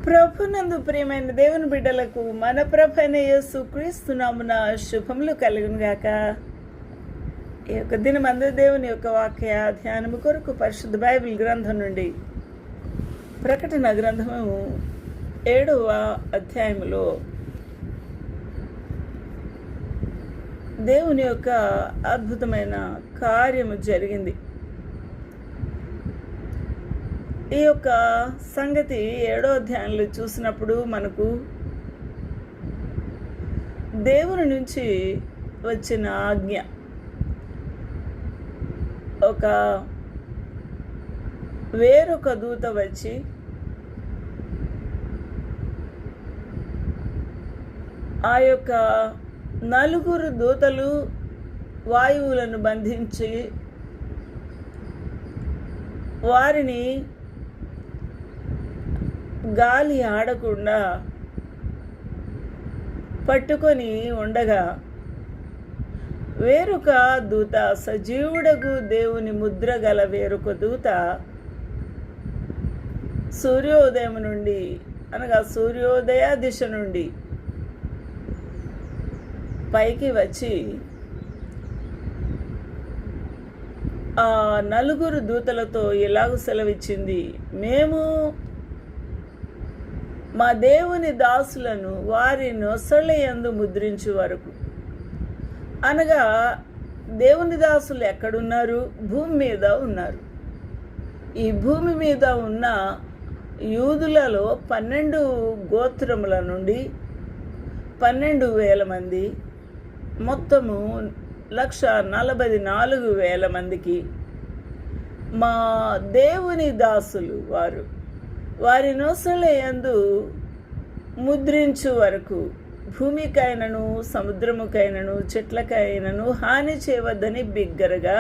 ప్రభునందు ప్రియమైన దేవుని బిడ్డలకు మన ప్రభు అయిన యేసు క్రీస్తు నామమున శుభములు కలుగును గాక. ఈ యొక్క దినమందు దేవుని యొక్క వాక్య ధ్యానము కొరకు పరిశుద్ధ బైబిల్ గ్రంథం నుండి ప్రకటన గ్రంథము 7వ అధ్యాయములో దేవుని యొక్క అద్భుతమైన కార్యము జరిగింది. ఈ యొక్క సంగతి 7వ అధ్యాయంలో చూసినప్పుడు మనకు దేవుని నుంచి వచ్చిన ఆజ్ఞ, వేరొక దూత వచ్చి ఆ యొక్క 4 దూతలు వాయువులను బంధించి వారిని గాలి ఆడకుండా పట్టుకొని ఉండగా, వేరొక దూత, సజీవుడగు దేవుని ముద్ర గల వేరొక దూత సూర్యోదయం నుండి, అనగా సూర్యోదయ దిశ నుండి పైకి వచ్చి ఆ 4 దూతలతో ఇలాగ సెలవిచ్చింది: మేము మా దేవుని దాసులను వారి నొసళ్ళ యందు ముద్రించు వరకు. అనగా దేవుని దాసులు ఎక్కడున్నారు? భూమి మీద ఉన్నారు. ఈ భూమి మీద ఉన్న యూదులలో 12 గోత్రముల నుండి 12,000 మంది, మొత్తము 1,44,000 మందికి మా దేవుని దాసులు వారి నొసళ్ళ యందు ముద్రించు వరకు భూమికైనను సముద్రముకైనను చెట్లకైనను హాని చేయవద్దని బిగ్గరగా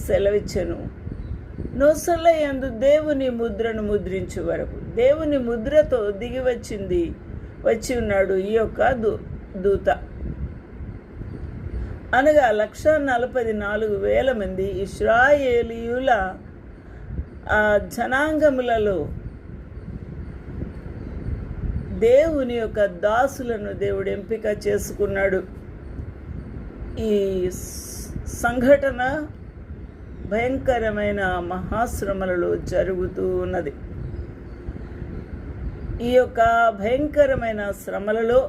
సెలవిచ్చెను. నొసళ్ళ యందు దేవుని ముద్రను ముద్రించు వరకు. దేవుని ముద్రతో దిగి వచ్చి ఉన్నాడు ఈ యొక్క దూత. అనగా 1,44,000 మంది ఇశ్రాయేలీయుల జనాంగములలో దేవుని యొక్క దాసులను దేవుడు ఎంపిక చేసుకున్నాడు. ఈ సంఘటన భయంకరమైన మహాశ్రమలలో జరుగుతూ ఉన్నది. ఈ యొక్క భయంకరమైన శ్రమలలో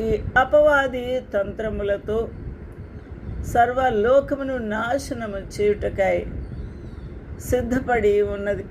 ఈ అపవాది తంత్రములతో సర్వలోకమును నాశనము చేయుటకై సిద్ధపడి ఉన్నది.